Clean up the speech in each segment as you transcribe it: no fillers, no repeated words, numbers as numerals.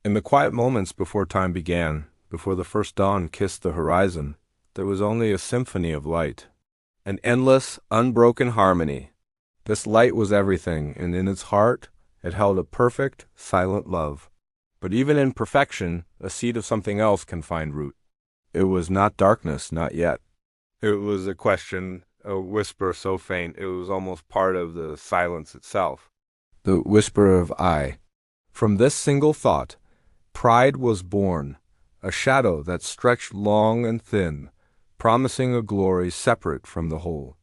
In the quiet moments before time began, before the first dawn kissed the horizon, there was only a symphony of light, an endless, unbroken harmony. This light was everything, and in its heart it held a perfect, silent love. But even in perfection, a seed of something else can find root. It was not darkness, not yet. It was a question, a whisper so faint it was almost part of the silence itself. The whisper of I. From this single thought, pride was born, a shadow that stretched long and thin, promising a glory separate from the whole.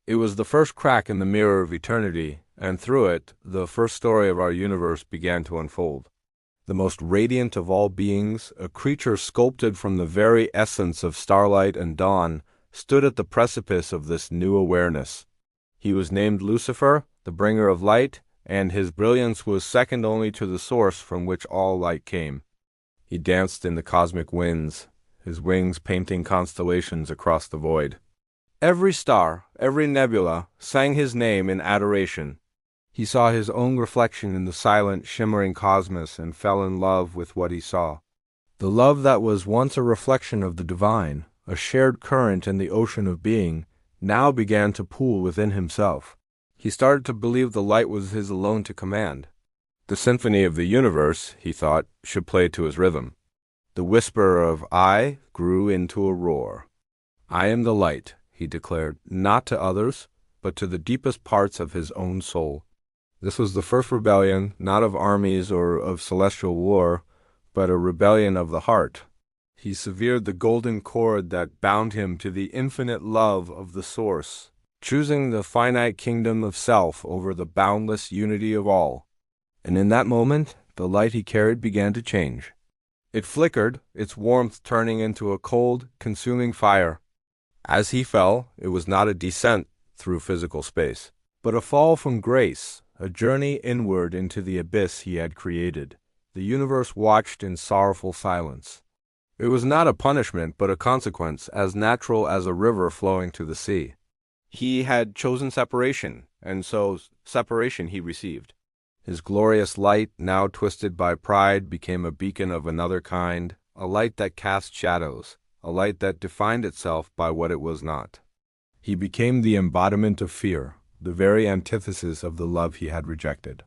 It was the first crack in the mirror of eternity, and through it, the first story of our universe began to unfold. The most radiant of all beings, a creature sculpted from the very essence of starlight and dawn, stood at the precipice of this new awareness. He was named Lucifer, the bringer of light, and his brilliance was second only to the source from which all light came. He danced in the cosmic winds, his wings painting constellations across the void. Every star, every nebula, sang his name in adoration. He saw his own reflection in the silent, shimmering cosmos and fell in love with what he saw. The love that was once a reflection of the divine, a shared current in the ocean of being, now began to pool within himself. He started to believe the light was his alone to command. The symphony of the universe, he thought, should play to his rhythm. The whisper of I grew into a roar. I am the light, he declared, not to others, but to the deepest parts of his own soul. This was the first rebellion, not of armies or of celestial war, but a rebellion of the heart. He severed the golden cord that bound him to the infinite love of the source, choosing the finite kingdom of self over the boundless unity of all. And in that moment, the light he carried began to change. It flickered, its warmth turning into a cold, consuming fire. As he fell, it was not a descent through physical space, but a fall from grace, a journey inward into the abyss he had created. The universe watched in sorrowful silence. It was not a punishment, but a consequence, as natural as a river flowing to the sea. He had chosen separation, and so separation he received. His glorious light, now twisted by pride, became a beacon of another kind, a light that cast shadows, a light that defined itself by what it was not. He became the embodiment of fear, the very antithesis of the love he had rejected.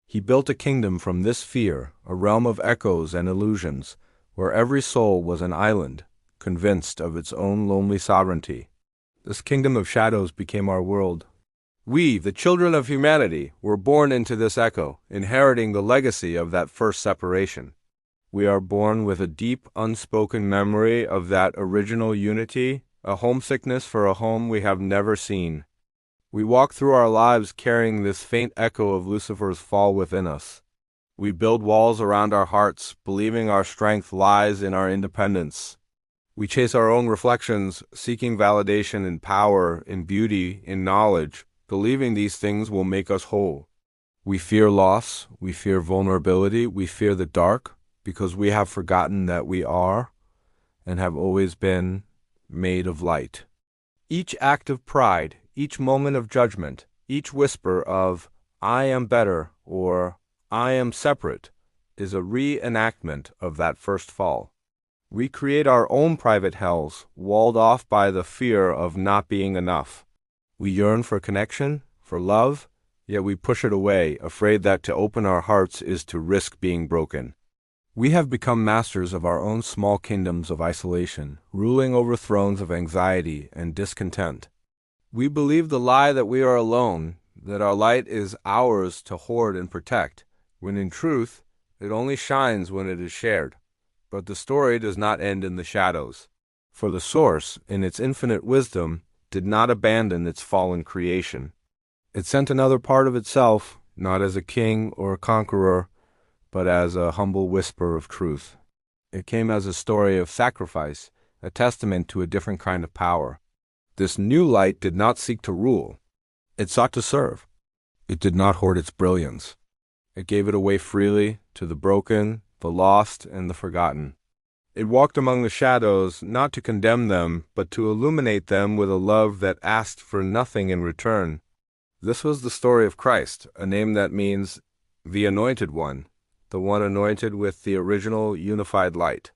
He built a kingdom from this fear, a realm of echoes and illusions, where every soul was an island, convinced of its own lonely sovereignty. This kingdom of shadows became our world. We, the children of humanity, were born into this echo, inheriting the legacy of that first separation. We are born with a deep, unspoken memory of that original unity, a homesickness for a home we have never seen. We walk through our lives carrying this faint echo of Lucifer's fall within us. We build walls around our hearts, believing our strength lies in our independence. We chase our own reflections, seeking validation in power, in beauty, in knowledge, believing these things will make us whole. We fear loss, we fear vulnerability, we fear the dark, because we have forgotten that we are, and have always been, made of light. Each act of pride, each moment of judgment, each whisper of, I am better, or I am separate, is a reenactment of that first fall. We create our own private hells, walled off by the fear of not being enough. We yearn for connection, for love, yet we push it away, afraid that to open our hearts is to risk being broken. We have become masters of our own small kingdoms of isolation, ruling over thrones of anxiety and discontent. We believe the lie that we are alone, that our light is ours to hoard and protect, when in truth, it only shines when it is shared. But the story does not end in the shadows. For the Source, in its infinite wisdom, did not abandon its fallen creation. It sent another part of itself, not as a king or a conqueror, but as a humble whisper of truth. It came as a story of sacrifice, a testament to a different kind of power. This new light did not seek to rule. It sought to serve. It did not hoard its brilliance. It gave it away freely to the broken, the lost, and the forgotten. It walked among the shadows, not to condemn them, but to illuminate them with a love that asked for nothing in return. This was the story of Christ, a name that means the Anointed One, the one anointed with the original unified light.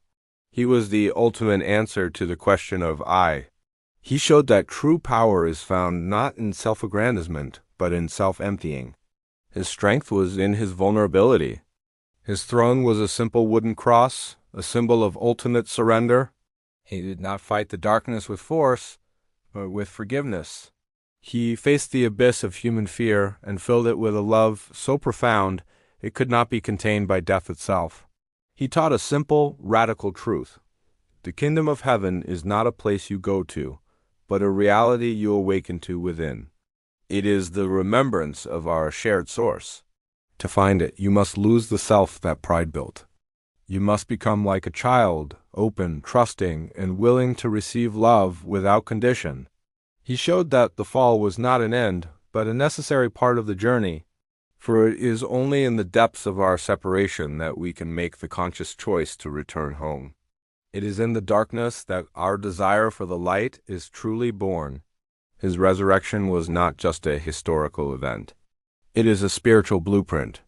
He was the ultimate answer to the question of I. He showed that true power is found not in self-aggrandizement, but in self-emptying. His strength was in his vulnerability. His throne was a simple wooden cross, a symbol of ultimate surrender. He did not fight the darkness with force, but with forgiveness. He faced the abyss of human fear and filled it with a love so profound it could not be contained by death itself. He taught a simple, radical truth. The kingdom of heaven is not a place you go to, but a reality you awaken to within. It is the remembrance of our shared source. To find it, you must lose the self that pride built. You must become like a child, open, trusting, and willing to receive love without condition. He showed that the fall was not an end, but a necessary part of the journey, for it is only in the depths of our separation that we can make the conscious choice to return home. It is in the darkness that our desire for the light is truly born. His resurrection was not just a historical event. It is a spiritual blueprint.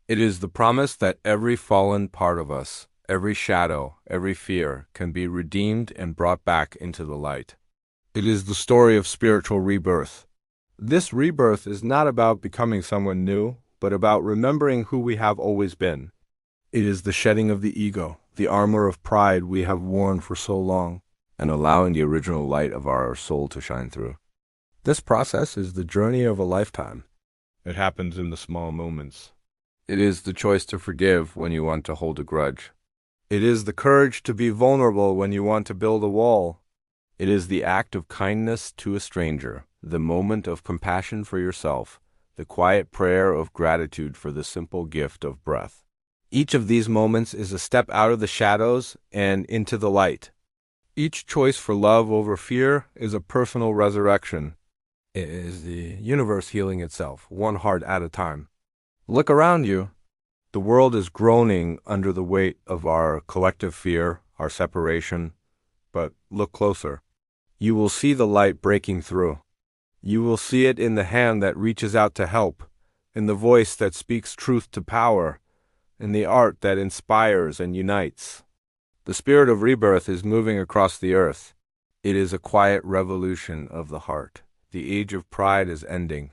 It is the promise that every fallen part of us, every shadow, every fear, can be redeemed and brought back into the light. It is the story of spiritual rebirth. This rebirth is not about becoming someone new, but about remembering who we have always been. It is the shedding of the ego, the armor of pride we have worn for so long, and allowing the original light of our soul to shine through. This process is the journey of a lifetime. It happens in the small moments. It is the choice to forgive when you want to hold a grudge. It is the courage to be vulnerable when you want to build a wall. It is the act of kindness to a stranger, the moment of compassion for yourself, the quiet prayer of gratitude for the simple gift of breath. Each of these moments is a step out of the shadows and into the light. Each choice for love over fear is a personal resurrection. It is the universe healing itself, one heart at a time. Look around you. The world is groaning under the weight of our collective fear, our separation. But look closer. You will see the light breaking through. You will see it in the hand that reaches out to help, in the voice that speaks truth to power, in the art that inspires and unites. The spirit of rebirth is moving across the earth. It is a quiet revolution of the heart. The age of pride is ending.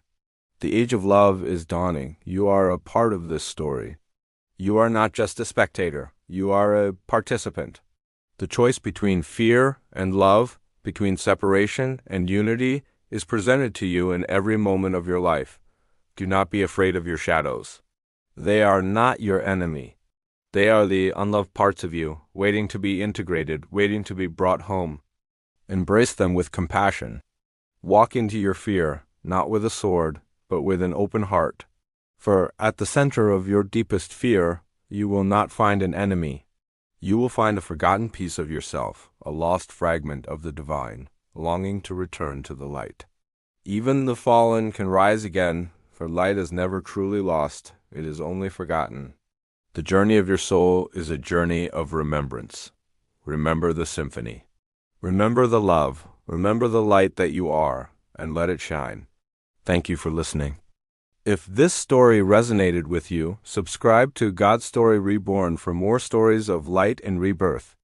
The age of love is dawning. You are a part of this story. You are not just a spectator. You are a participant. The choice between fear and love, between separation and unity, is presented to you in every moment of your life. Do not be afraid of your shadows. They are not your enemy. They are the unloved parts of you, waiting to be integrated, waiting to be brought home. Embrace them with compassion. Walk into your fear, not with a sword, but with an open heart. For at the center of your deepest fear, you will not find an enemy. You will find a forgotten piece of yourself, a lost fragment of the divine, longing to return to the light. Even the fallen can rise again, for light is never truly lost, it is only forgotten. The journey of your soul is a journey of remembrance. Remember the symphony. Remember the love. Remember the light that you are, and let it shine. Thank you for listening. If this story resonated with you, subscribe to God Story Reborn for more stories of light and rebirth.